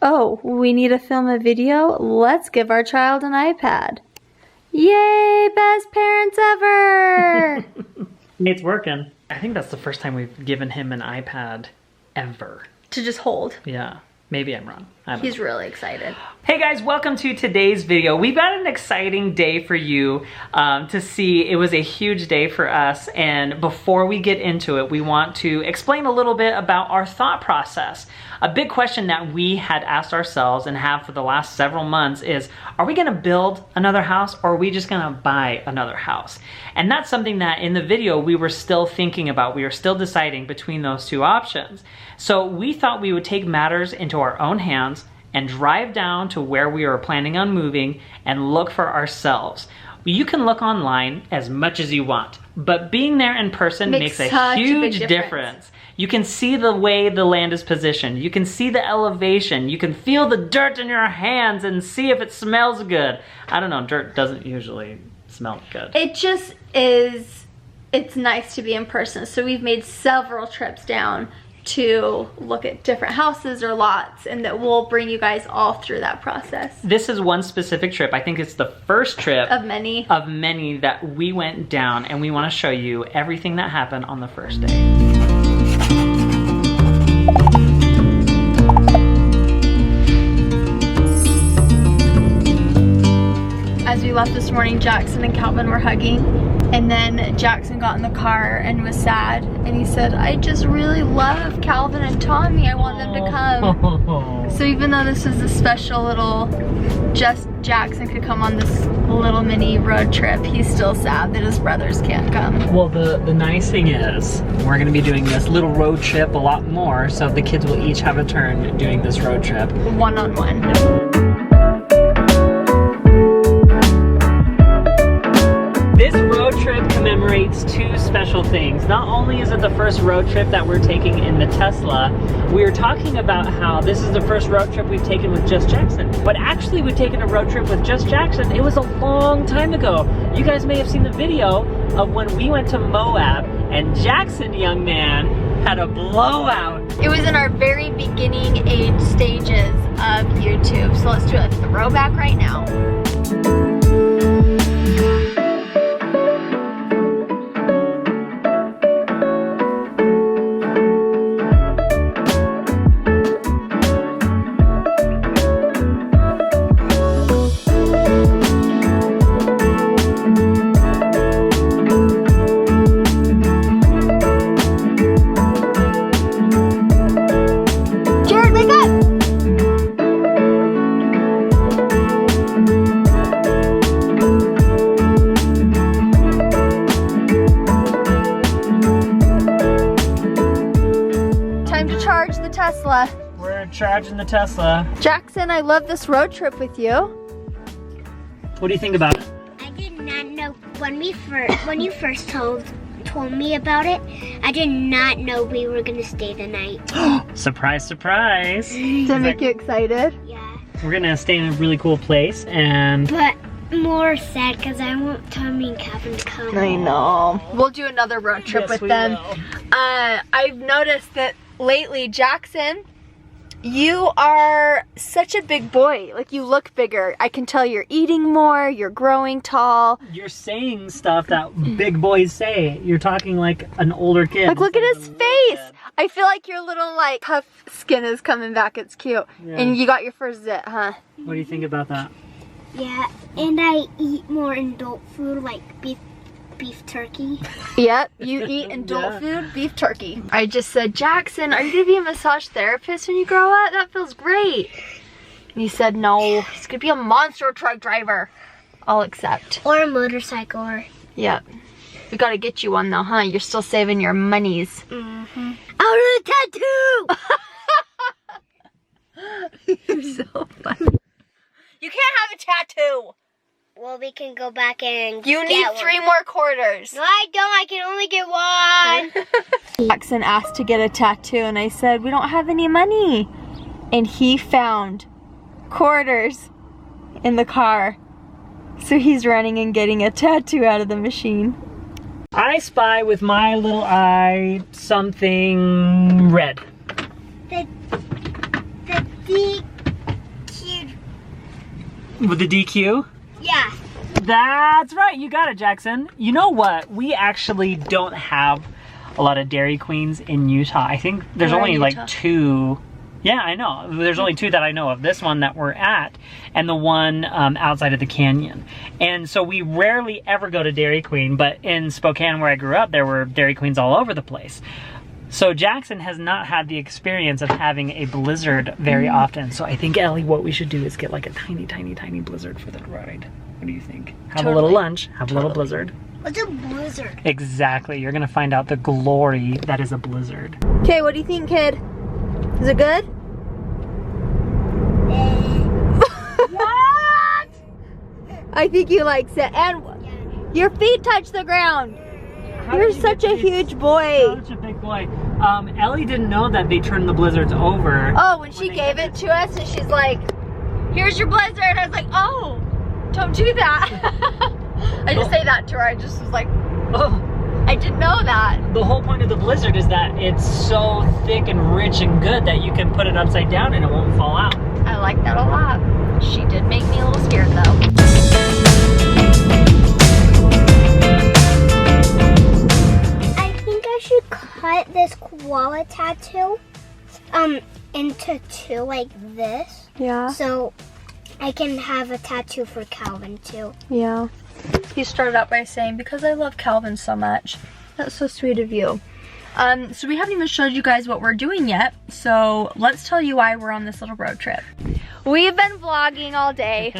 Oh, we need to film a video? Let's give our child an iPad. Yay, best parents ever! It's working. I think that's the first time we've given him an iPad ever. To just hold. Yeah, maybe I'm wrong. He's really excited. Hey guys, welcome to today's video. We've got an exciting day for you to see. It was a huge day for us, and before we get into it, we want to explain a little bit about our thought process. A big question that we had asked ourselves and have for the last several months is, are we gonna build another house or are we just gonna buy another house? And that's something that in the video we were still thinking about. We were still deciding between those two options. So we thought we would take matters into our own hands and drive down to where we were planning on moving and look for ourselves. You can look online as much as you want, but being there in person makes a huge difference. You can see the way the land is positioned. You can see the elevation. You can feel the dirt in your hands and see if it smells good. I don't know, dirt doesn't usually smell good. It just is, it's nice to be in person. So we've made several trips down to look at different houses or lots, and that we'll bring you guys all through that process. This is one specific trip. I think it's the first trip of many that we went down, and we want to show you everything that happened on the first day. As we left this morning, Jackson and Calvin were hugging, and then Jackson got in the car and was sad, and he said, I just really love Calvin and Tommy. I want them to come. So even though this was a special little, just Jackson could come on this little mini road trip, he's still sad that his brothers can't come. Well, the nice thing is, we're gonna be doing this little road trip a lot more, so the kids will each have a turn doing this road trip. One-on-one. This road trip commemorates two special things. Not only is it the first road trip that we're taking in the Tesla, we were talking about how this is the first road trip we've taken with just Jackson. But actually we've taken a road trip with just Jackson. It was a long time ago. You guys may have seen the video of when we went to Moab and Jackson, young man, had a blowout. It was in our very beginning age stages of YouTube. So let's do a throwback right now. Tesla. We're charging the Tesla. Jackson, I love this road trip with you. What do you think about it? I did not know when you first told me about it. I did not know we were gonna stay the night. Surprise, surprise. Does that make you excited? Yeah. We're gonna stay in a really cool place, and but more sad because I want Tommy and Calvin to come. I know. We'll do another road trip with them. I've noticed that lately, Jackson, you are such a big boy. Like, you look bigger. I can tell you're eating more, you're growing tall. You're saying stuff that big boys say. You're talking like an older kid. Like, look at his face. I feel like your little, like, puff skin is coming back. It's cute. Yeah. And you got your first zit, huh? What do you think about that? Yeah, and I eat more adult food like beef turkey. Yep, you eat adult food, beef turkey. I just said, Jackson, are you gonna be a massage therapist when you grow up? That feels great. And he said, no, he's gonna be a monster truck driver. I'll accept. Or a motorcycle. Or... Yep. We gotta get you one though, huh? You're still saving your monies. Mm-hmm. I'll do a tattoo! You're so funny. You can't have a tattoo. Well, we can go back and You need 3 more quarters. No, I don't. I can only get 1. Jackson asked to get a tattoo, and I said, we don't have any money. And he found quarters in the car. So he's running and getting a tattoo out of the machine. I spy with my little eye something red. The With the DQ? Yeah. That's right, you got it, Jackson. You know what? We actually don't have a lot of Dairy Queens in Utah. I think there's Where in only like Utah? 2. Yeah, I know. There's only 2 that I know of. This one that we're at, and the one outside of the canyon. And so we rarely ever go to Dairy Queen, but in Spokane where I grew up, there were Dairy Queens all over the place. So Jackson has not had the experience of having a blizzard very often. So I think, Ellie, what we should do is get like a tiny, tiny, tiny blizzard for the ride. What do you think? Have a little lunch, have a little blizzard. What's a blizzard? Exactly. You're gonna find out the glory that is a blizzard. Okay, what do you think, kid? Is it good? What? I think he likes it. And your feet touch the ground. You're such a huge boy. Such a big boy. Ellie didn't know that they turned the blizzards over. Oh, when she gave it to us and she's like, here's your blizzard. I was like, oh, don't do that. I just say that to her. I just was like, Oh, I didn't know that. the whole point of the blizzard is that it's so thick and rich and good that you can put it upside down and it won't fall out. I like that a lot. She did make me a little scared though. I think I should cut this koala tattoo into 2 like this. Yeah, So I can have a tattoo for Calvin too. yeah. He started out by saying, because I love Calvin so much. That's so sweet of you. So we haven't even showed you guys what we're doing yet. So let's tell you why we're on this little road trip. We've been vlogging all day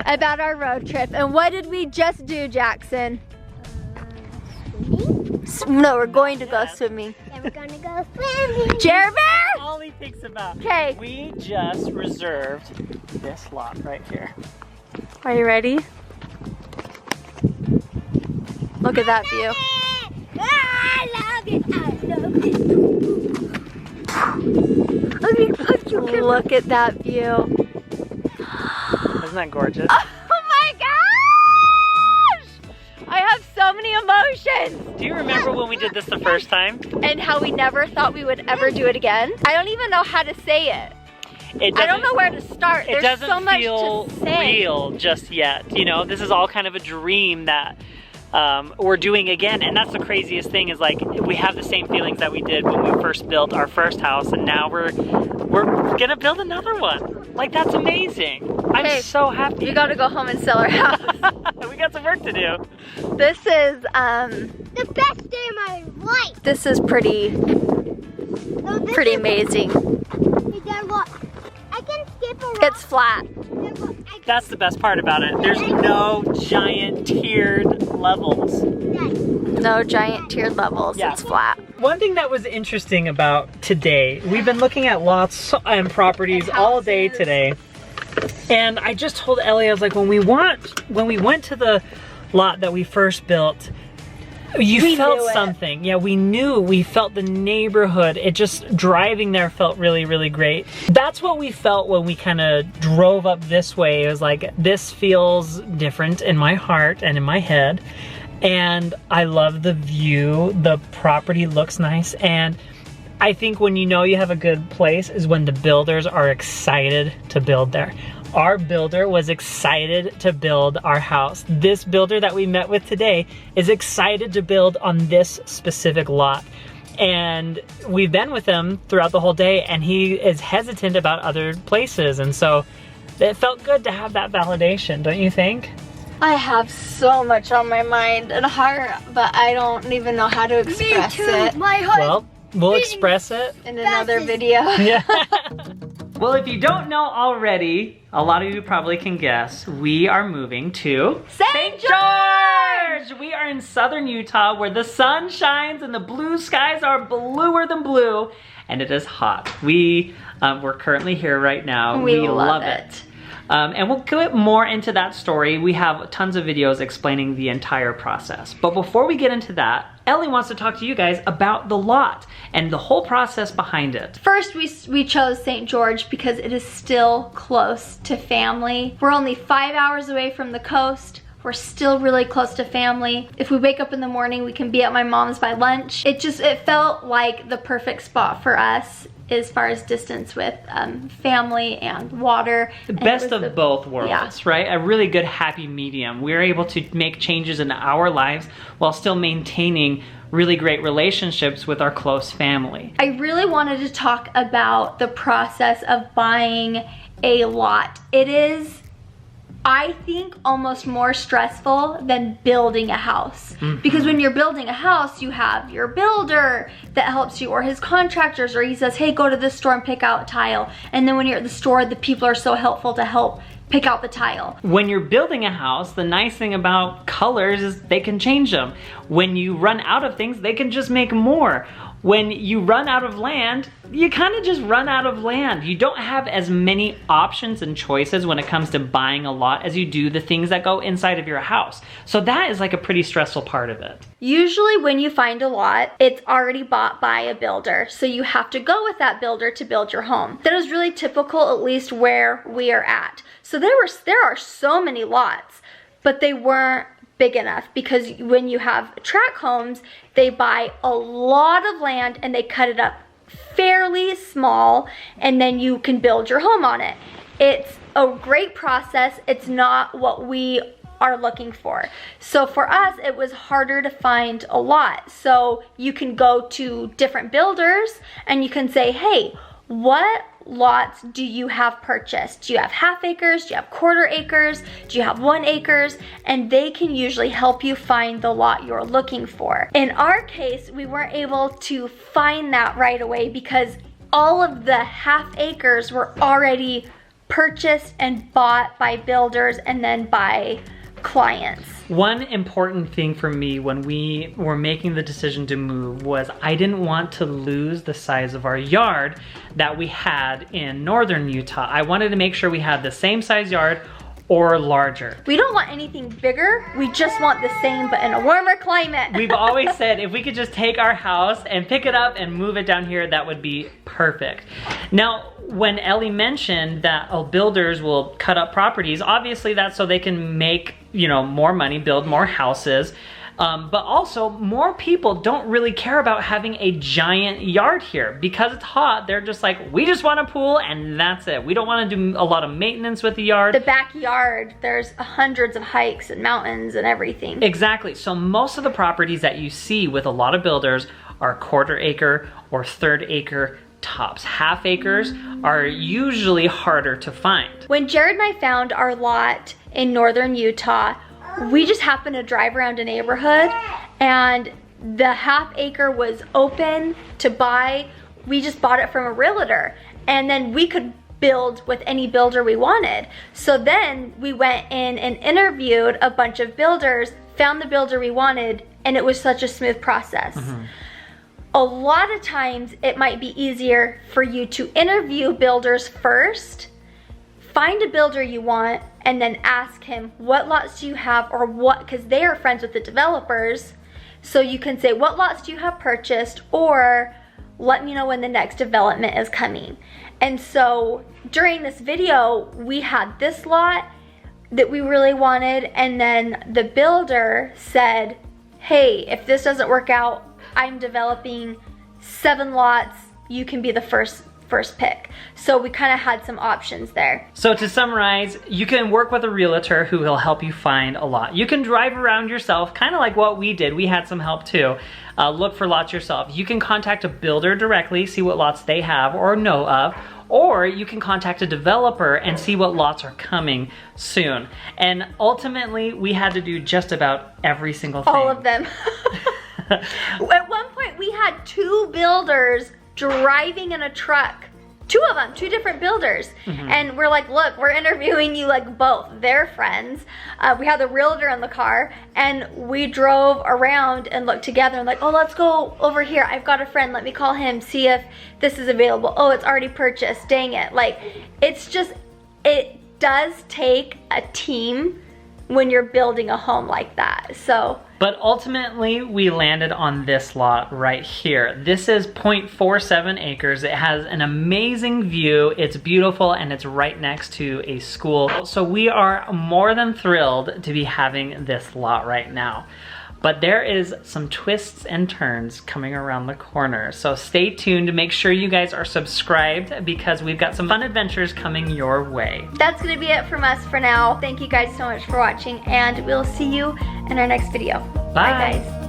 about our road trip. And what did we just do, Jackson? No, we're going to go swimming. And we're gonna go swimming. Jeremy! All he thinks about. Okay. We just reserved this lot right here. Are you ready? Look at that view. I love it. I love it. Look at that view. Isn't that gorgeous? Oh my gosh! I have so many emotions. Do you remember when we did this the first time? And how we never thought we would ever do it again. I don't even know how to say it. I don't know where to start. It There's doesn't so much feel to say. real just yet. You know, this is all kind of a dream that we're doing again. And that's the craziest thing is like, we have the same feelings that we did when we first built our first house. And now we're gonna build another one. Like, that's amazing. I'm Okay, so happy. We gotta go home and sell our house. We got some work to do. This is, The best day of my life. this is pretty No, this is- amazing. Hey, Dad, look. I can skip around. It's flat. Dad, look, I can- That's the best part about it. There's no giant tiered levels. Dad, No giant tiered levels. Yeah. It's flat. One thing that was interesting about today, we've been looking at lots and properties And all day houses. today. And I just told Ellie, I was like, when we went to the lot that we first built, you We felt knew it. something. Yeah, we felt the neighborhood. It just, driving there felt really, really great. That's what we felt when we kind of drove up this way. It was like, this feels different in my heart and in my head. And I love the view. The property looks nice. And I think when you know you have a good place is when the builders are excited to build there. Our builder was excited to build our house. This builder that we met with today is excited to build on this specific lot. And we've been with him throughout the whole day and he is hesitant about other places. And so it felt good to have that validation, don't you think? I have so much on my mind and heart, but I don't even know how to express it My heart. Well, we'll express it. in another That's- video. Yeah. Well, if you don't know already, a lot of you probably can guess, we are moving to St. George! We are in southern Utah where the sun shines and the blue skies are bluer than blue and it is hot. We're currently here right now. We love it. And we'll get more into that story. We have tons of videos explaining the entire process. But before we get into that, Ellie wants to talk to you guys about the lot and the whole process behind it. First, we chose St. George because it is still close to family. We're only 5 hours away from the coast. We're still really close to family. If we wake up in the morning, we can be at my mom's by lunch. It felt like the perfect spot for us. as far as distance with family and water. The best of both worlds, yeah. right? A really good happy medium. We're able to make changes in our lives while still maintaining really great relationships with our close family. I really wanted to talk about the process of buying a lot. It is, I think, almost more stressful than building a house. Because when you're building a house, you have your builder that helps you, or his contractors, or he says, hey, go to this store and pick out tile. And then when you're at the store, the people are so helpful to help pick out the tile. When you're building a house, the nice thing about colors is they can change them. When you run out of things, they can just make more. When you run out of land, you kind of just run out of land. You don't have as many options and choices when it comes to buying a lot as you do the things that go inside of your house. So that is like a pretty stressful part of it. Usually when you find a lot, it's already bought by a builder. So you have to go with that builder to build your home. That is really typical, at least where we are at. So there are so many lots, but they weren't big enough, because when you have tract homes, they buy a lot of land and they cut it up fairly small, and then you can build your home on it. It's a great process. It's not what we are looking for. So for us, it was harder to find a lot. So you can go to different builders and you can say, hey, what lots do you have purchased? Do you have half acres? Do you have quarter acres? Do you have 1 acres? And they can usually help you find the lot you're looking for. In our case, we weren't able to find that right away because all of the half acres were already purchased and bought by builders and then by clients. One important thing for me when we were making the decision to move was I didn't want to lose the size of our yard that we had in northern Utah. I wanted to make sure we had the same size yard or larger. We don't want anything bigger, we just want the same but in a warmer climate. We've always said if we could just take our house and pick it up and move it down here, that would be perfect. Now, when Ellie mentioned that builders will cut up properties, obviously that's so they can make, you know, more money, build more houses. But also, more people don't really care about having a giant yard here. Because it's hot, they're just like, we just want a pool and that's it. We don't want to do a lot of maintenance with the yard. The backyard, there's hundreds of hikes and mountains and everything. Exactly. So most of the properties that you see with a lot of builders are quarter acre or third acre tops. Half acres are usually harder to find. When Jared and I found our lot in northern Utah, we just happened to drive around a neighborhood and the half acre was open to buy. We just bought it from a realtor and then we could build with any builder we wanted. So then we went in and interviewed a bunch of builders, found the builder we wanted, and it was such a smooth process. A lot of times it might be easier for you to interview builders first, find a builder you want, and then ask him, what lots do you have, or what, because they are friends with the developers. So you can say, what lots do you have purchased, or let me know when the next development is coming. And so during this video, we had this lot that we really wanted, and then the builder said, hey, if this doesn't work out, I'm developing 7 lots, you can be the first pick. So we kind of had some options there. So to summarize, you can work with a realtor who will help you find a lot. You can drive around yourself, kind of like what we did. We had some help too. Look for lots yourself. You can contact a builder directly, see what lots they have or know of, or you can contact a developer and see what lots are coming soon. And ultimately, we had to do just about every single thing. All of them. At one point, we had 2 builders driving in a truck. 2 of them, 2 different builders. And we're like, look, we're interviewing you like both. They're friends. We had the realtor in the car and we drove around and looked together and like, oh, let's go over here. I've got a friend, let me call him, see if this is available. Oh, it's already purchased, dang it. Like, it's just, it does take a team when you're building a home like that, so. But ultimately, we landed on this lot right here. This is 0.47 acres. It has an amazing view. It's beautiful and it's right next to a school. So we are more than thrilled to be having this lot right now. But there is some twists and turns coming around the corner. So stay tuned. Make sure you guys are subscribed because we've got some fun adventures coming your way. That's gonna be it from us for now. Thank you guys so much for watching, and we'll see you in our next video. Bye guys.